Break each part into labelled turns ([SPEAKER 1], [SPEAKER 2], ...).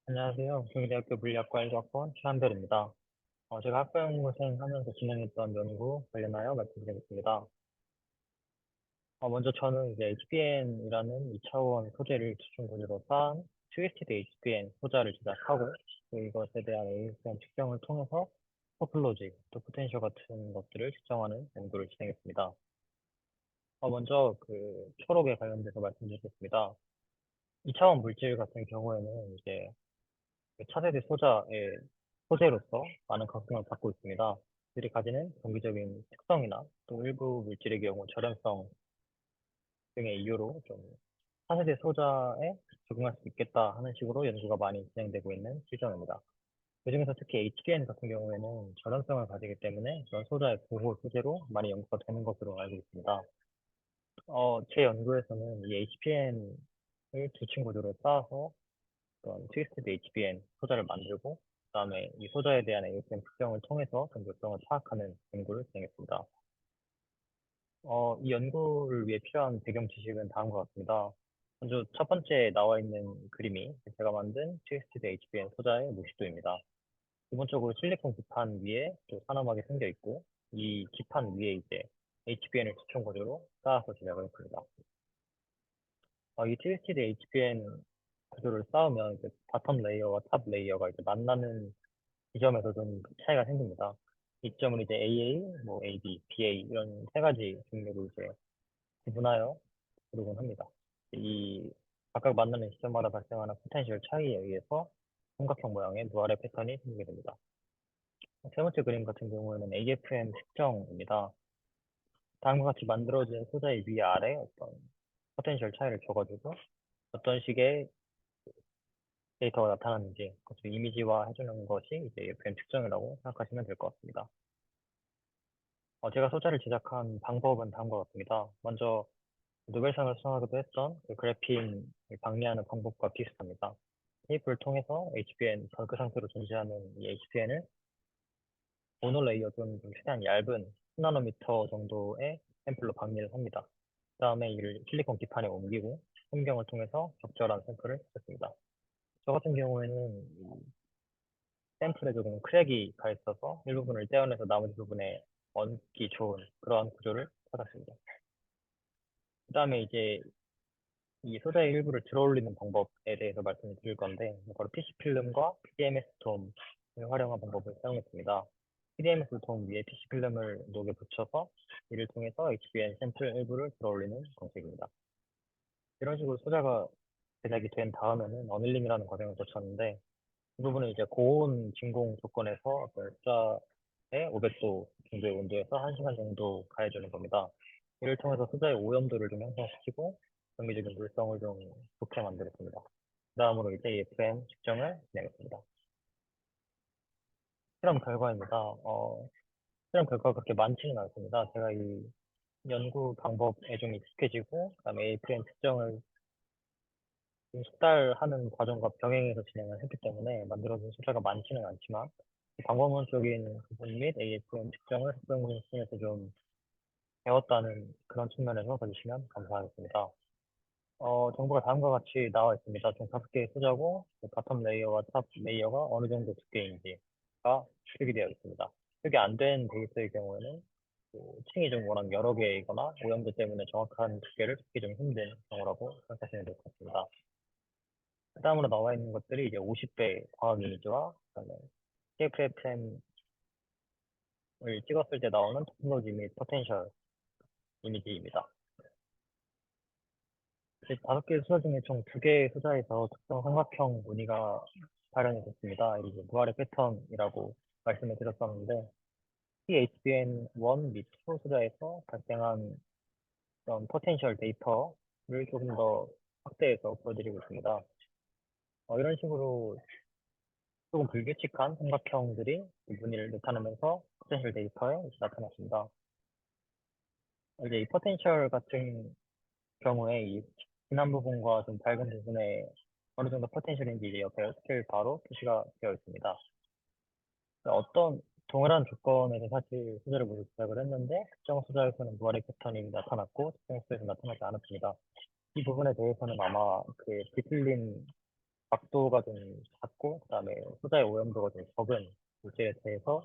[SPEAKER 1] 안녕하세요. 경희대학교 물리학과 1학번 최한별입니다. 제가 학부연구생 하면서 진행했던 연구 관련하여 말씀드리겠습니다. 먼저 저는 이제 HBN이라는 2차원 소재를 기준 구조로 쌓은 트위스티드 HBN 소자를 제작하고 또 이것에 대한 ASM 측정을 통해서 퍼플로직, 또 포텐셜 같은 것들을 측정하는 연구를 진행했습니다. 먼저 그 초록에 관련돼서 말씀드리겠습니다. 2차원 물질 같은 경우에는 이제 그 차세대 소자의 소재로서 많은 각성을 받고 있습니다. 들이 가지는 정기적인 특성이나 또 일부 물질의 경우 절연성 등의 이유로 좀 차세대 소자에 적응할 수 있겠다 하는 식으로 연구가 많이 진행되고 있는 시점입니다. 그중에서 특히 HBN 같은 경우에는 절연성을 가지기 때문에 그런 소자의 보호 소재로 많이 연구가 되는 것으로 알고 있습니다. 제 연구에서는 이 HBN을 두 친구들로 쌓아서 어떤 트위스티드 HBN 소자를 만들고 그다음에 이 소자에 대한 ASM 특성을 통해서 정교성을 파악하는 연구를 진행했습니다. 이 연구를 위해 필요한 배경 지식은 다음과 같습니다. 먼저 첫 번째 나와 있는 그림이 제가 만든 트위스티드 HBN 소자의 모식도입니다. 기본적으로 실리콘 기판 위에 또 사나하게 생겨 있고 이 기판 위에 이제 HBN을 수총 구조로 쌓아서 제작을 했습니다. 이 트위스티드 HBN 구조를 쌓으면 이제 바텀 레이어와 탑 레이어가 이제 만나는 지점에서 좀 차이가 생깁니다. 이 점을 이제 AA, 뭐 AB, BA 이런 세 가지 종류로 이제 구분하여 부르곤 합니다. 이 각각 만나는 지점마다 발생하는 포텐셜 차이에 의해서 삼각형 모양의 누아래 패턴이 생기게 됩니다. 세 번째 그림 같은 경우에는 AFM 측정입니다. 다음과 같이 만들어진 소자의 위 아래 어떤 포텐셜 차이를 줘가지고 어떤 식의 데이터가 나타났는지 그것을 이미지화 해주는 것이 이제 AFM 측정이라고 생각하시면 될 것 같습니다. 제가 소자를 제작한 방법은 다음과 같습니다. 먼저 노벨상을 수상하기도 했던 그 그래핀을 방리하는 방법과 비슷합니다. 테이프를 통해서 HBN 벌크 상태로 존재하는 이 HBN을 모노레이어 또는 좀 최대한 얇은 10나노미터 정도의 샘플로 방리를 합니다. 그 다음에 이를 실리콘 기판에 옮기고 솜경을 통해서 적절한 샘플을 찾습니다. 저 같은 경우에는 이 샘플에 조금 크랙이 가 있어서 일부분을 떼어내서 나머지 부분에 얹기 좋은 그러한 구조를 찾았습니다. 그 다음에 이제 이 소자의 일부를 들어올리는 방법에 대해서 말씀을 드릴 건데, 바로 PC 필름과 PDMS 돔을 활용한 방법을 사용했습니다. PDMS 돔 위에 PC 필름을 녹여 붙여서 이를 통해서 HBN 샘플 일부를 들어올리는 방식입니다. 이런 식으로 소자가 제작이 된 다음에는 어닐링이라는 과정을 거쳤는데, 이 부분은 이제 고온 진공 조건에서 어떤 수자의 500도 정도의 온도에서 1시간 정도 가해주는 겁니다. 이를 통해서 수자의 오염도를 좀 향상시키고 정기적인 물성을 좀 좋게 만들었습니다. 그 다음으로 이제 EFM 측정을 진행했습니다. 실험 결과입니다. 실험 결과가 그렇게 많지는 않습니다. 제가 이 연구 방법에 좀 익숙해지고 그다음에 AFM 측정을 숙달 하는 과정과 병행해서 진행을 했기 때문에 만들어진 숫자가 많지는 않지만 방법론적인 부분 및 AFM 측정을 학부형에서 좀 배웠다는 그런 측면에서 봐주시면 감사하겠습니다. 정보가 다음과 같이 나와 있습니다. 총 5개의 숫자고 바텀 레이어와 탑 레이어가 어느 정도 두께인지가 출력이 되어 있습니다. 출력이 안 된 데이터의 경우에는 그 층이 좀 워낙 여러 개이거나 오염도 때문에 정확한 두께를 찾기 좀 힘든 경우라고 생각하시면 될 것 같습니다. 그 다음으로 나와 있는 것들이 이제 50배 과학 이미지와 그다음에 CFFM을 찍었을 때 나오는 토포로지 및 포텐셜 이미지입니다. 5개의 수자 중에 총 2개의 수자에서 특정 삼각형 무늬가 발현이 됐습니다. 이게 부활의 패턴이라고 말씀을 드렸었는데 PHBN1 및 2 수자에서 발생한 그런 포텐셜 데이터를 조금 더 확대해서 보여드리고 있습니다. 이런 식으로 조금 불규칙한 삼각형들이 무늬를 나타내면서 포텐셜 데이터에 나타났습니다. 이제 이 포텐셜 같은 경우에 이 진한 부분과 좀 밝은 부분에 어느 정도 포텐셜인지 이제 옆에 스케일 바로 표시가 되어 있습니다. 어떤 동일한 조건에서 사실 수자를 모두 제작을 했는데 특정 수자에서는 무한의 패턴이 나타났고 특정 수자에서 나타나지 않았습니다. 이 부분에 대해서는 아마 그 디플린 각도가 좀 작고 그다음에 소자의 오염도가 좀 적은 물질에 대해서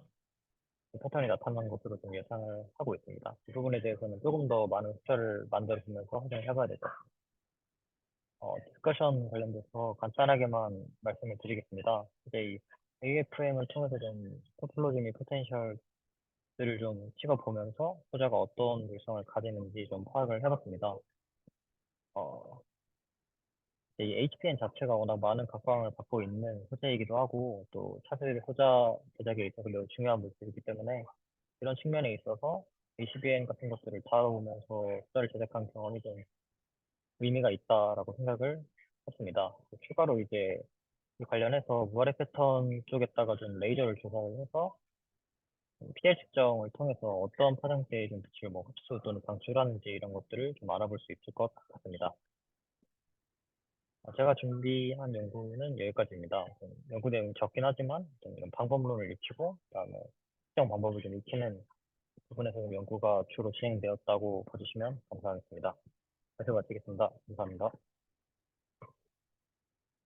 [SPEAKER 1] 패턴이 나타난 것으로 좀 예상을 하고 있습니다. 이 부분에 대해서는 조금 더 많은 숫자를 만들어보면서 확인을 해봐야 되죠. 디스커션 관련돼서 간단하게만 말씀을 드리겠습니다. 이제 이 AFM을 통해서 좀 토폴로지 및 포텐셜들을 좀 찍어보면서 소자가 어떤 물성을 가지는지 좀 파악을 해봤습니다. 어, 이 HPN 자체가 워낙 많은 각광을 받고 있는 소재이기도 하고 또 차세대 소자 제작에 있어서 매우 중요한 물질이기 때문에 이런 측면에 있어서 HBN 같은 것들을 다뤄보면서 소자를 제작한 경험이 좀 의미가 있다라고 생각을 했습니다. 추가로 이제 이 관련해서 무아래 패턴 쪽에다가 좀 레이저를 조사를 해서 PL 측정을 통해서 어떤 파장대에 좀 빛을 뭐 흡수 또는 방출하는지 이런 것들을 좀 알아볼 수 있을 것 같습니다. 제가 준비한 연구는 여기까지입니다. 연구 내용이 적긴 하지만 좀 이런 방법론을 익히고 그다음에 측정 방법을 좀 익히는 부분에서 연구가 주로 진행되었다고 봐주시면 감사하겠습니다. 여기서 마치겠습니다. 감사합니다.